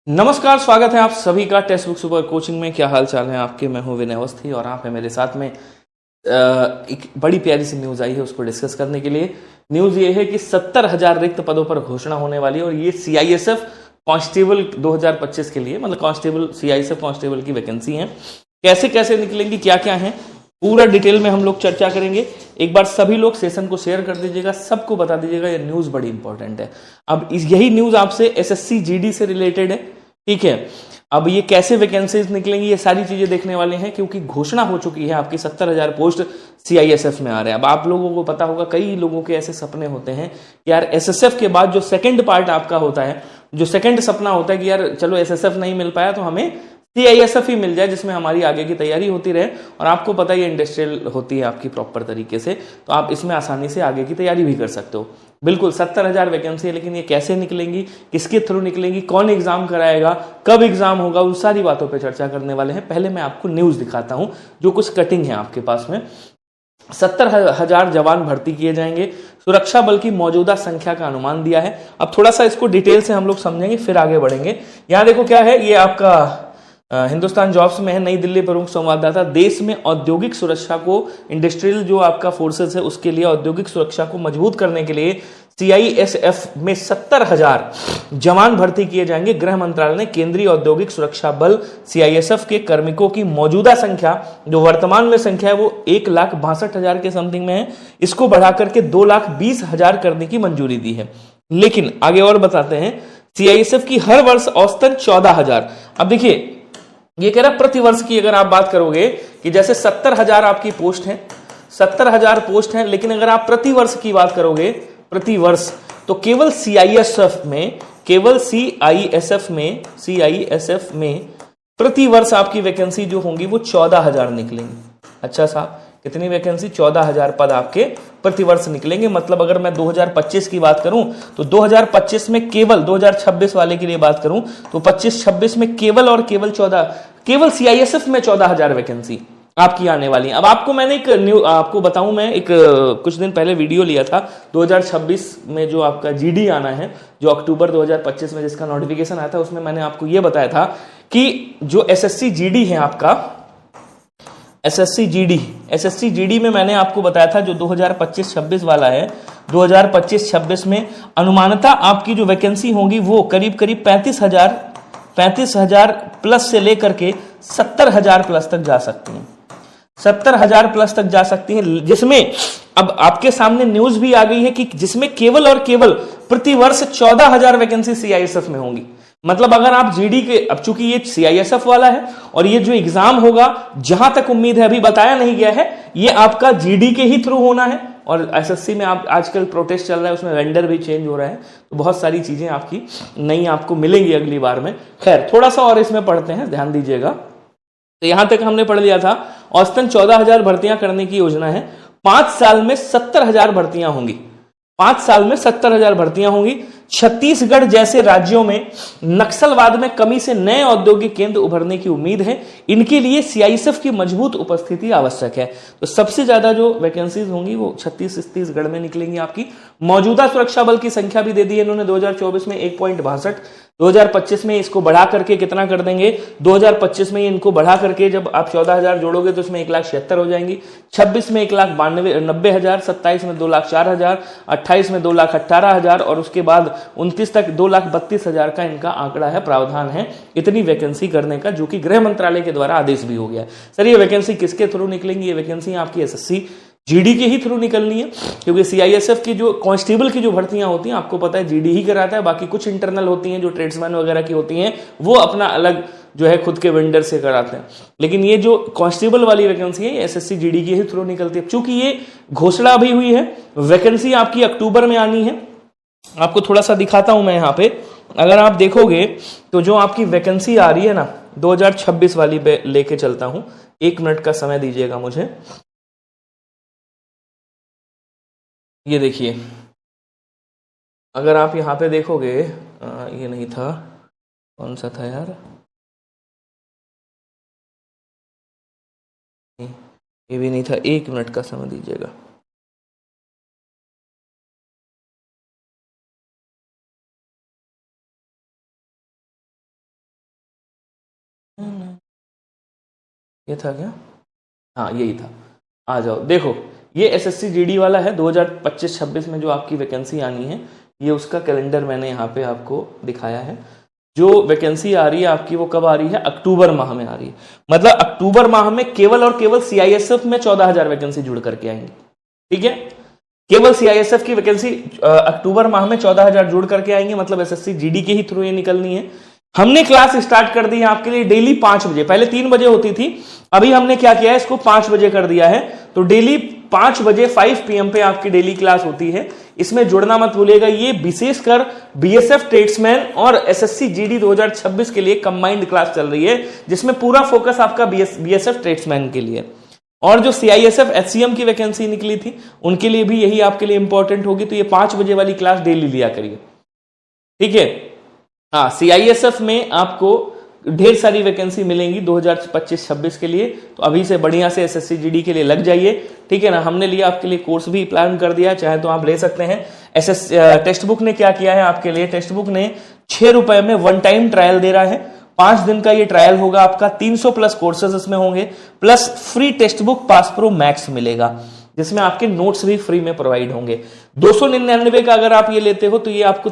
नमस्कार, स्वागत है आप सभी का टेक्स्ट बुक सुपर कोचिंग में। क्या हाल चाल है आपके? मैं हूं विनय अवस्थी और आप है मेरे साथ में। एक बड़ी प्यारी सी न्यूज आई है, उसको डिस्कस करने के लिए। न्यूज ये है कि 70,000 रिक्त पदों पर घोषणा होने वाली है और ये सीआईएसएफ कांस्टेबल 2025 के लिए, मतलब कांस्टेबल सीआईएसएफ कांस्टेबल की वैकेंसी है। कैसे कैसे निकलेंगी, क्या क्या है, पूरा डिटेल में हम लोग चर्चा करेंगे। एक बार सभी लोग सेशन को शेयर कर दीजिएगा, सबको बता दीजिएगा, ये न्यूज बड़ी इंपॉर्टेंट है। अब यही न्यूज आपसे एसएससी जीडी से रिलेटेड है, ठीक है। अब ये कैसे वैकेंसीज निकलेंगी, ये सारी चीजें देखने वाले हैं, क्योंकि घोषणा हो चुकी है आपकी 70,000 पोस्ट सीआईएसएफ में आ रहे हैं। अब आप लोगों को पता होगा, कई लोगों के ऐसे सपने होते हैं कि यार एसएसएफ के बाद जो सेकंड पार्ट आपका होता है, जो सेकंड सपना होता है कि यार चलो एसएसएफ नहीं मिल पाया तो हमें सीआईएसएफ ही मिल जाए, जिसमें हमारी आगे की तैयारी होती रहे। और आपको पता है ये इंडस्ट्रियल होती है आपकी प्रॉपर तरीके से, तो आप इसमें आसानी से आगे की तैयारी भी कर सकते हो। बिल्कुल 70,000 वैकेंसी है, लेकिन ये कैसे निकलेंगी, किसके थ्रू निकलेंगी, कौन एग्जाम कराएगा, कब एग्जाम होगा, उन सारी बातों पे चर्चा करने वाले हैं। पहले मैं आपको न्यूज दिखाता हूं, जो कुछ कटिंग है आपके पास में। 70,000 जवान भर्ती किए जाएंगे। सुरक्षा बल की मौजूदा संख्या का अनुमान दिया है। अब थोड़ा सा इसको डिटेल से हम लोग समझेंगे, फिर आगे बढ़ेंगे। यहां देखो क्या है, ये आपका हिंदुस्तान जॉब्स में है। नई दिल्ली प्रमुख संवाददाता, देश में औद्योगिक सुरक्षा को, इंडस्ट्रियल जो आपका फोर्सेस है उसके लिए औद्योगिक सुरक्षा को मजबूत करने के लिए सीआईएसएफ में 70,000 जवान भर्ती किए जाएंगे। गृह मंत्रालय ने केंद्रीय औद्योगिक सुरक्षा बल सीआईएसएफ के कार्मिकों की मौजूदा संख्या, जो वर्तमान में संख्या है वो 1,62,000 के समथिंग में है, इसको बढ़ाकर के 2,20,000 करने की मंजूरी दी है। लेकिन आगे और बताते हैं, सीआईएसएफ की हर वर्ष औसतन 14,000। अब देखिए, ये कह रहा प्रतिवर्ष की अगर आप बात करोगे कि जैसे 70,000 आपकी पोस्ट है, 70,000 पोस्ट है, लेकिन अगर आप प्रतिवर्ष की बात करोगे, प्रतिवर्ष, तो केवल सीआईएसएफ में, केवल सीआईएसएफ में प्रतिवर्ष आपकी वैकेंसी जो होंगी वो 14,000 निकलेंगी। अच्छा साहब, कितनी वैकेंसी? 14,000 पद आपके प्रतिवर्ष निकलेंगे। मतलब अगर मैं 2025 की बात करूं तो 2025 में केवल, 2026 वाले के लिए बात करूं तो 25-26 में केवल और केवल 14, केवल सीआईएसएफ में 14,000 वैकेंसी आपकी आने वाली है। अब आपको मैंने एक न्यू आपको बताऊं, मैं एक कुछ दिन पहले वीडियो लिया था 2026 में जो आपका जीडी आना है, जो अक्टूबर 2025 में जिसका नोटिफिकेशन आया था, उसमें मैंने आपको यह बताया था कि जो एसएससी जीडी है आपका, एसएससी जीडी में मैंने आपको बताया था जो 2025-26 वाला है, 2025-26 में अनुमानता आपकी जो वैकेंसी होगी वो करीब करीब 35,000 प्लस से लेकर के 70,000 प्लस तक जा सकती हैं। 70,000 प्लस तक जा सकती हैं, जिसमें अब आपके सामने न्यूज भी आ गई है कि जिसमें केवल और केवल प्रतिवर्ष 14,000 वैकेंसी सीआईएसएफ में होंगी। मतलब अगर आप जीडी के, अब चूंकि ये सीआईएसएफ वाला है और ये जो एग्जाम होगा, जहां तक उम्मीद है, अभी बताया नहीं गया है, ये आपका जीडी के ही थ्रू होना है। और एसएससी में आप आजकल प्रोटेस्ट चल रहा है, उसमें वेंडर भी चेंज हो रहा है, तो बहुत सारी चीजें आपकी नई आपको मिलेंगी अगली बार में। खैर, थोड़ा सा और इसमें पढ़ते हैं, ध्यान दीजिएगा। तो यहां तक हमने पढ़ लिया था, औसतन 14,000 भर्तियां करने की योजना है। 5 साल में 70,000 भर्तियां होंगी। 5 साल में 70,000 भर्तियां होंगी। छत्तीसगढ़ जैसे राज्यों में नक्सलवाद में कमी से नए औद्योगिक केंद्र उभरने की उम्मीद है। इनके लिए सीआईएसएफ की मजबूत उपस्थिति आवश्यक है। तो सबसे ज्यादा जो वैकेंसीज होंगी वो छत्तीसगढ़ में निकलेंगी आपकी। मौजूदा सुरक्षा बल की संख्या भी दे दी है इन्होंने 2024 में 1.62। 2025 में इसको बढ़ा करके कितना कर देंगे? 2025 में इनको बढ़ा करके जब आप 14,000 जोड़ोगे तो इसमें 1,76,000 हो जाएंगी। 26 में 1,90,000, 27 में 2,04,000, 28 में 2,18,000 और उसके बाद 29 तक 2,32,000 का इनका आंकड़ा है, प्रावधान है इतनी वैकेंसी करने का, जो कि गृह मंत्रालय के द्वारा आदेश भी हो गया है। सर, ये वैकेंसी किसके थ्रू निकलेंगी? ये वैकेंसी आपकी एसएससी जीडी के ही थ्रू निकलनी है, क्योंकि सीआईएसएफ की जो कांस्टेबल की जो भर्तियां होती हैं, आपको पता है जीडी ही कराता है। बाकी कुछ इंटरनल होती हैं जो ट्रेड्समैन वगैरह की होती हैं, वो अपना अलग जो है खुद के वेंडर से कराते हैं। लेकिन ये जो कांस्टेबल वाली वैकेंसी है, ये एसएससी जीडी के ही थ्रू निकलती है। चूंकि ये घोषणा अभी हुई है, वैकेंसी आपकी अक्टूबर में आनी है। आपको थोड़ा सा दिखाता हूं मैं यहाँ पे। अगर आप देखोगे तो जो आपकी वैकेंसी आ रही है ना, 2026 वाली पे लेके चलता हूं, 1 मिनट का समय दीजिएगा मुझे। ये देखिए, अगर आप यहाँ पे देखोगे, ये नहीं था, कौन सा था यार, ये भी नहीं था, 1 मिनट का समय दीजिएगा। ये था क्या? हाँ यही था। आ जाओ देखो, ये एसएससी जीडी वाला है 2025-26 में जो आपकी वैकेंसी आनी है, ये उसका कैलेंडर मैंने यहाँ पे आपको दिखाया है। जो वैकेंसी आ रही है आपकी वो कब आ रही है? अक्टूबर माह में आ रही है। मतलब अक्टूबर माह में केवल और केवल सीआईएसएफ में 14,000 वैकेंसी जुड़ करके आएंगी। ठीक है, केवल सीआईएसएफ की वैकेंसी अक्टूबर माह में 14,000 जुड़ करके आएंगे। मतलब एसएससी जीडी के ही थ्रू ये निकलनी है। हमने क्लास स्टार्ट कर दी है आपके लिए डेली 5 बजे, पहले 3 बजे होती थी, अभी हमने क्या किया है इसको 5 बजे कर दिया है। तो डेली 5 बजे 5 PM पे आपकी डेली क्लास होती है। इसमें जुड़ना मत भूलिएगा। ये विशेषकर बीएसएफ ट्रेड्समैन और एसएससी जीडी 2026 के लिए कंबाइंड क्लास चल रही है, जिसमें पूरा फोकस आपका बीएसएफ ट्रेड्समैन के लिए। और जो सीआईएसएफ एचसीएम की वैकेंसी निकली थी उनके लिए भी यही आपके लिए इंपॉर्टेंट होगी। तो ये 5 बजे वाली क्लास डेली लिया करिए। ठीक है, हाँ सीआईएसएफ में आपको ढेर सारी वैकेंसी मिलेंगी 2025-26 के लिए। तो अभी से बढ़िया से एसएससी जीडी के लिए लग जाइए। ठीक है ना, हमने लिए आपके लिए कोर्स भी प्लान कर दिया, चाहे तो आप ले सकते हैं। टेक्स्ट बुक ने क्या किया है आपके लिए, टेक्स्ट बुक ने 6 रुपए में 1 टाइम ट्रायल दे रहा है। 5 दिन का ये ट्रायल होगा आपका, 300 प्लस कोर्सेज इसमें होंगे, plus free text book pass pro max मिलेगा, जिसमें आपके नोट्स भी फ्री में प्रोवाइड होंगे। 299 का अगर आप ये लेते हो तो ये आपको